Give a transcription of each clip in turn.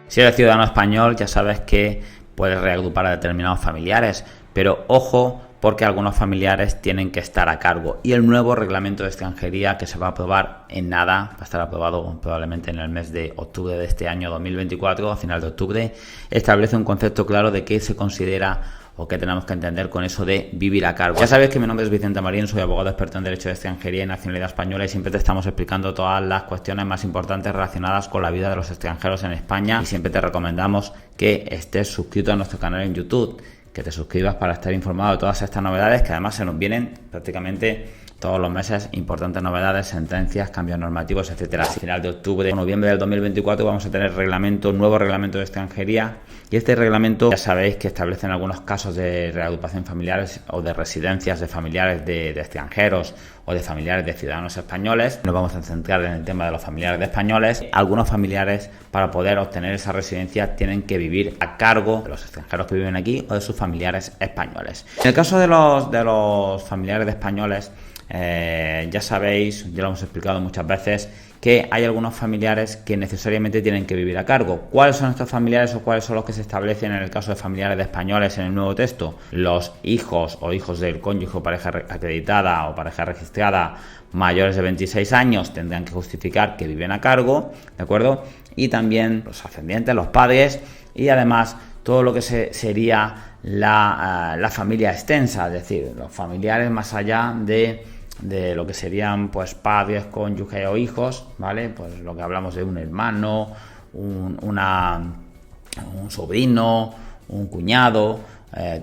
Si eres ciudadano español, ya sabes que puedes reagrupar a determinados familiares, pero ojo, porque algunos familiares tienen que estar a cargo. Y el nuevo reglamento de extranjería, que se va a aprobar en nada, va a estar aprobado probablemente en el mes de octubre de este año 2024, a final de octubre, establece un concepto claro de qué se considera o qué tenemos que entender con eso de vivir a cargo. Ya sabéis que mi nombre es Vicente Marín, soy abogado experto en Derecho de Extranjería y Nacionalidad Española, y siempre te estamos explicando todas las cuestiones más importantes relacionadas con la vida de los extranjeros en España, y siempre te recomendamos que estés suscrito a nuestro canal en YouTube, que te suscribas para estar informado de todas estas novedades, que además se nos vienen prácticamente todos los meses importantes novedades, sentencias, cambios normativos, etcétera. A final de octubre o noviembre del 2024 vamos a tener nuevo reglamento de extranjería, y este reglamento ya sabéis que establece en algunos casos de reagrupación familiares o de residencias de familiares de extranjeros o de familiares de ciudadanos españoles. Nos vamos a centrar en el tema de los familiares de españoles. Algunos familiares, para poder obtener esa residencia, tienen que vivir a cargo de los extranjeros que viven aquí o de sus familiares españoles. En el caso de los familiares de españoles, ya sabéis, ya lo hemos explicado muchas veces, que hay algunos familiares que necesariamente tienen que vivir a cargo. ¿Cuáles son estos familiares o cuáles son los que se establecen en el caso de familiares de españoles en el nuevo texto? Los hijos o hijos del cónyuge o pareja acreditada o pareja registrada mayores de 26 años tendrán que justificar que viven a cargo, ¿de acuerdo? Y también los ascendientes, los padres, y además todo lo que sería la familia extensa, es decir, los familiares más allá de lo que serían pues padres, cónyuges o hijos, ¿vale? Pues lo que hablamos de un hermano, un sobrino, un cuñado,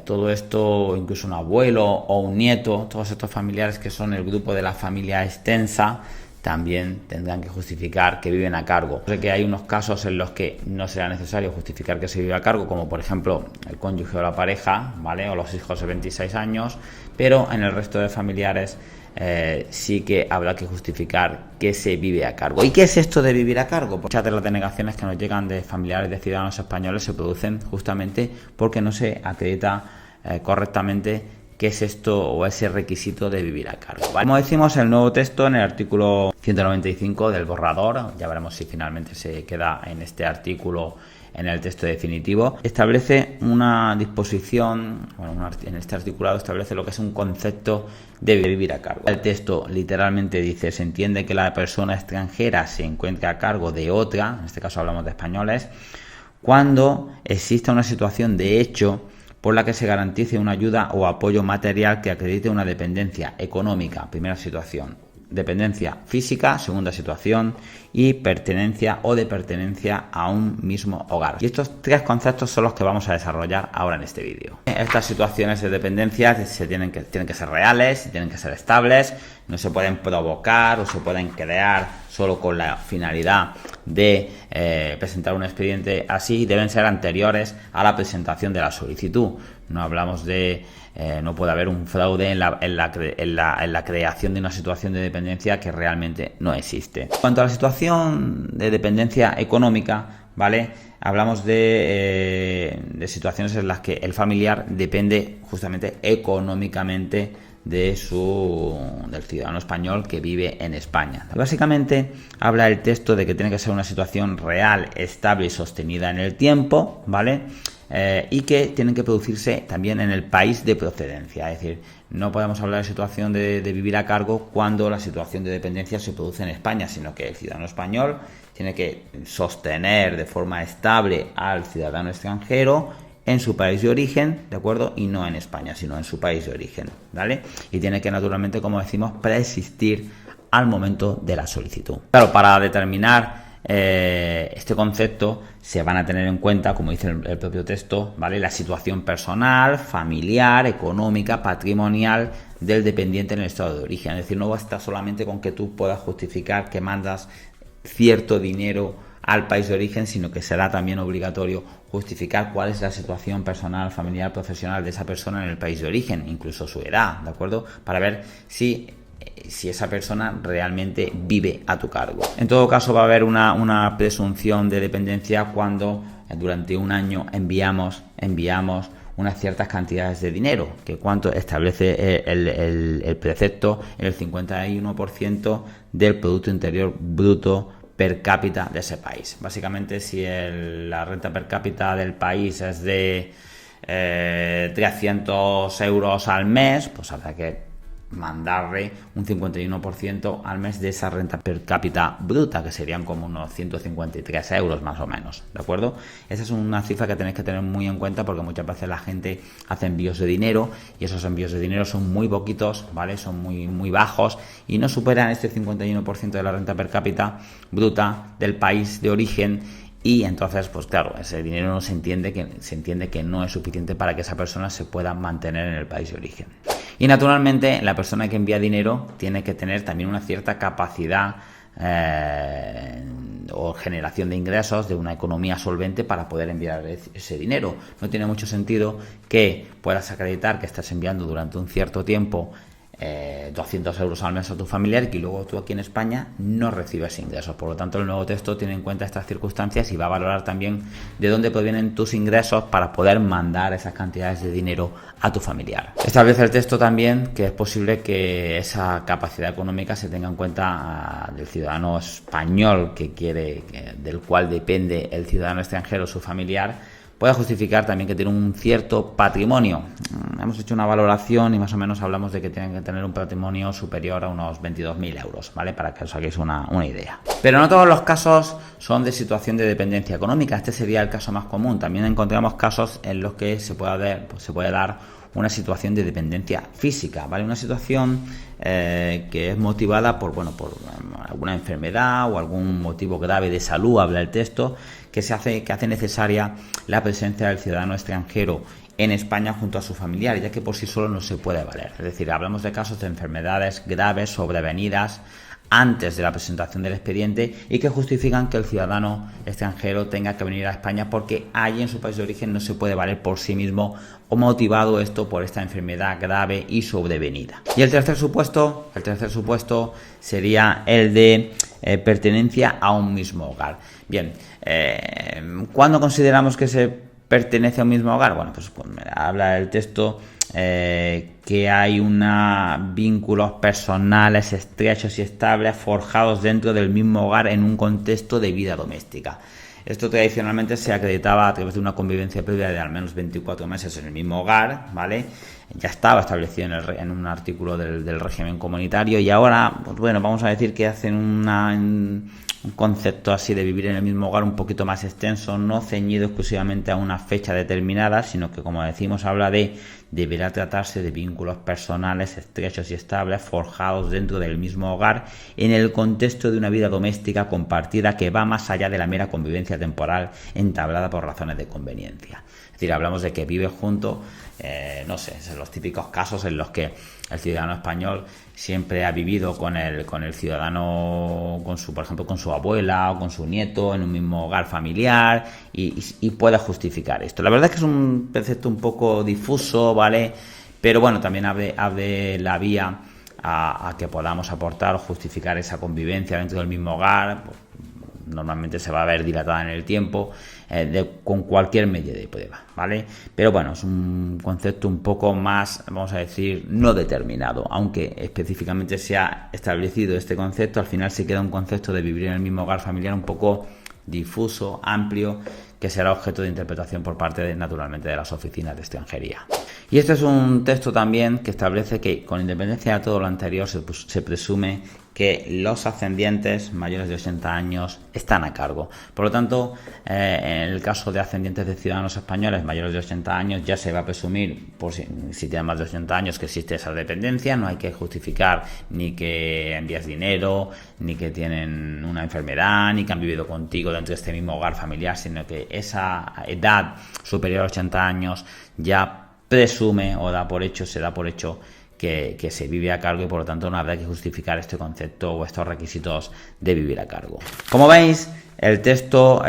todo esto, incluso un abuelo o un nieto, todos estos familiares que son el grupo de la familia extensa, también tendrán que justificar que viven a cargo. Sé que hay unos casos en los que no será necesario justificar que se vive a cargo, como por ejemplo el cónyuge o la pareja, ¿vale? O los hijos de 26 años, pero en el resto de familiares sí que habrá que justificar que se vive a cargo. ¿Y qué es esto de vivir a cargo? Muchas de las denegaciones que nos llegan de familiares de ciudadanos españoles se producen justamente porque no se acredita correctamente qué es esto o ese requisito de vivir a cargo, ¿vale? Como decimos, el nuevo texto en el artículo 195 del borrador, ya veremos si finalmente se queda en este artículo en el texto definitivo, establece una disposición, en este articulado establece lo que es un concepto de vivir a cargo. El texto literalmente dice: se entiende que la persona extranjera se encuentre a cargo de otra, en este caso hablamos de españoles, cuando exista una situación de hecho por la que se garantice una ayuda o apoyo material que acredite una dependencia económica, primera situación, dependencia física, segunda situación, y pertenencia o de pertenencia a un mismo hogar. Y estos tres conceptos son los que vamos a desarrollar ahora en este vídeo. Estas situaciones de dependencia tienen que ser reales, tienen que ser estables, no se pueden provocar o se pueden crear solo con la finalidad de presentar un expediente así, deben ser anteriores a la presentación de la solicitud. No hablamos de no puede haber un fraude en la creación de una situación de dependencia que realmente no existe. En cuanto a la situación de dependencia económica, ¿vale? Hablamos de situaciones en las que el familiar depende justamente económicamente del ciudadano español que vive en España. Básicamente habla el texto de que tiene que ser una situación real, estable y sostenida en el tiempo, ¿vale? Y que tienen que producirse también en el país de procedencia. Es decir, no podemos hablar de situación de vivir a cargo cuando la situación de dependencia se produce en España, sino que el ciudadano español tiene que sostener de forma estable al ciudadano extranjero en su país de origen, ¿de acuerdo? Y no en España, sino en su país de origen, ¿vale? Y tiene que, naturalmente, como decimos, preexistir al momento de la solicitud. Claro, para determinar este concepto se van a tener en cuenta, como dice el propio texto, ¿vale? La situación personal, familiar, económica, patrimonial del dependiente en el estado de origen. Es decir, no basta solamente con que tú puedas justificar que mandas cierto dinero al país de origen, sino que será también obligatorio justificar cuál es la situación personal, familiar, profesional de esa persona en el país de origen, incluso su edad, ¿de acuerdo? Para ver si esa persona realmente vive a tu cargo. En todo caso, va a haber una presunción de dependencia cuando durante un año enviamos unas ciertas cantidades de dinero, que cuánto establece el precepto en el 51% del Producto Interior Bruto per cápita de ese país. Básicamente, si la renta per cápita del país es de 300 euros al mes, pues habrá que mandarle un 51% al mes de esa renta per cápita bruta, que serían como unos 153 euros más o menos, ¿de acuerdo? Esa es una cifra que tenéis que tener muy en cuenta, porque muchas veces la gente hace envíos de dinero y esos envíos de dinero son muy poquitos, ¿vale? Son muy bajos y no superan este 51% de la renta per cápita bruta del país de origen. Y entonces, pues claro, ese dinero no se entiende que no es suficiente para que esa persona se pueda mantener en el país de origen. Y naturalmente, la persona que envía dinero tiene que tener también una cierta capacidad o generación de ingresos, de una economía solvente para poder enviar ese dinero. No tiene mucho sentido que puedas acreditar que estás enviando durante un cierto tiempo 200 euros al mes a tu familiar y que luego tú aquí en España no recibes ingresos. Por lo tanto, el nuevo texto tiene en cuenta estas circunstancias y va a valorar también de dónde provienen tus ingresos para poder mandar esas cantidades de dinero a tu familiar. Establece el texto también que es posible que esa capacidad económica se tenga en cuenta del ciudadano español del cual depende el ciudadano extranjero, su familiar, puede justificar también que tiene un cierto patrimonio. Hemos hecho una valoración y más o menos hablamos de que tienen que tener un patrimonio superior a unos 22.000 euros, ¿vale? Para que os hagáis una idea. Pero no todos los casos son de situación de dependencia económica. Este sería el caso más común. También encontramos casos en los que se puede dar una situación de dependencia física, ¿vale? Una situación que es motivada por alguna enfermedad o algún motivo grave de salud, habla el texto, que hace necesaria la presencia del ciudadano extranjero en España junto a su familiar, ya que por sí solo no se puede valer. Es decir, hablamos de casos de enfermedades graves sobrevenidas antes de la presentación del expediente y que justifican que el ciudadano extranjero tenga que venir a España porque allí en su país de origen no se puede valer por sí mismo, o motivado esto por esta enfermedad grave y sobrevenida. Y el tercer supuesto sería el de pertenencia a un mismo hogar. Bien, ¿cuándo consideramos que se pertenece a un mismo hogar? Bueno, pues habla el texto que hay vínculos personales estrechos y estables forjados dentro del mismo hogar en un contexto de vida doméstica. Esto tradicionalmente se acreditaba a través de una convivencia previa de al menos 24 meses en el mismo hogar, ¿vale? Ya estaba establecido en un artículo del régimen comunitario y ahora, pues bueno, vamos a decir que hacen un concepto así de vivir en el mismo hogar un poquito más extenso, no ceñido exclusivamente a una fecha determinada, sino que, como decimos, habla deberá tratarse de vínculos personales estrechos y estables forjados dentro del mismo hogar en el contexto de una vida doméstica compartida que va más allá de la mera convivencia temporal entablada por razones de conveniencia. Es decir, hablamos de que vive junto, son los típicos casos en los que el ciudadano español siempre ha vivido con el ciudadano, por ejemplo, con su abuela o con su nieto en un mismo hogar familiar y pueda justificar esto. La verdad es que es un concepto un poco difuso, ¿vale? Pero bueno, también abre la vía a que podamos aportar o justificar esa convivencia dentro del mismo hogar. Normalmente se va a ver dilatada en el tiempo con cualquier medio de prueba, ¿vale? Pero bueno, es un concepto un poco más, vamos a decir, no determinado, aunque específicamente se ha establecido este concepto, al final se queda un concepto de vivir en el mismo hogar familiar un poco difuso, amplio, que será objeto de interpretación por parte naturalmente de las oficinas de extranjería. Y este es un texto también que establece que, con independencia de todo lo anterior, se presume que los ascendientes mayores de 80 años están a cargo. Por lo tanto, en el caso de ascendientes de ciudadanos españoles mayores de 80 años, ya se va a presumir, si tienen más de 80 años, que existe esa dependencia. No hay que justificar ni que envías dinero, ni que tienen una enfermedad, ni que han vivido contigo dentro de este mismo hogar familiar, sino que esa edad superior a 80 años ya presume o se da por hecho que se vive a cargo, y por lo tanto no habrá que justificar este concepto o estos requisitos de vivir a cargo. Como veis, el texto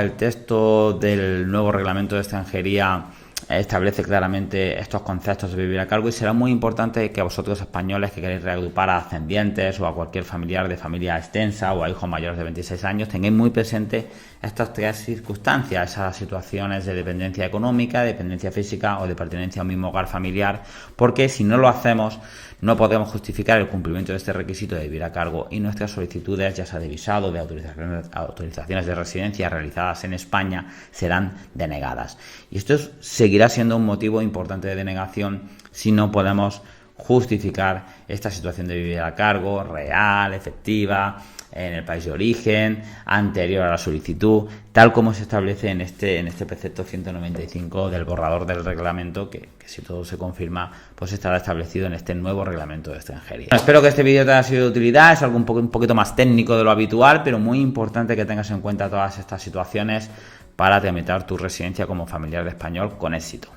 del nuevo reglamento de extranjería establece claramente estos conceptos de vivir a cargo, y será muy importante que vosotros, españoles que queréis reagrupar a ascendientes o a cualquier familiar de familia extensa o a hijos mayores de 26 años, tengáis muy presente estas tres circunstancias, esas situaciones de dependencia económica, dependencia física o de pertenencia a un mismo hogar familiar, porque si no lo hacemos no podemos justificar el cumplimiento de este requisito de vivir a cargo y nuestras solicitudes, ya sea de visado, de autorizaciones de residencia realizadas en España, serán denegadas. Y esto seguirá siendo un motivo importante de denegación si no podemos justificar esta situación de vivir a cargo real, efectiva, en el país de origen, anterior a la solicitud, tal como se establece en este precepto 195 del borrador del reglamento, que si todo se confirma, pues estará establecido en este nuevo reglamento de extranjería. Bueno, espero que este vídeo te haya sido de utilidad. Es algo un poquito más técnico de lo habitual, pero muy importante que tengas en cuenta todas estas situaciones para tramitar tu residencia como familiar de español con éxito.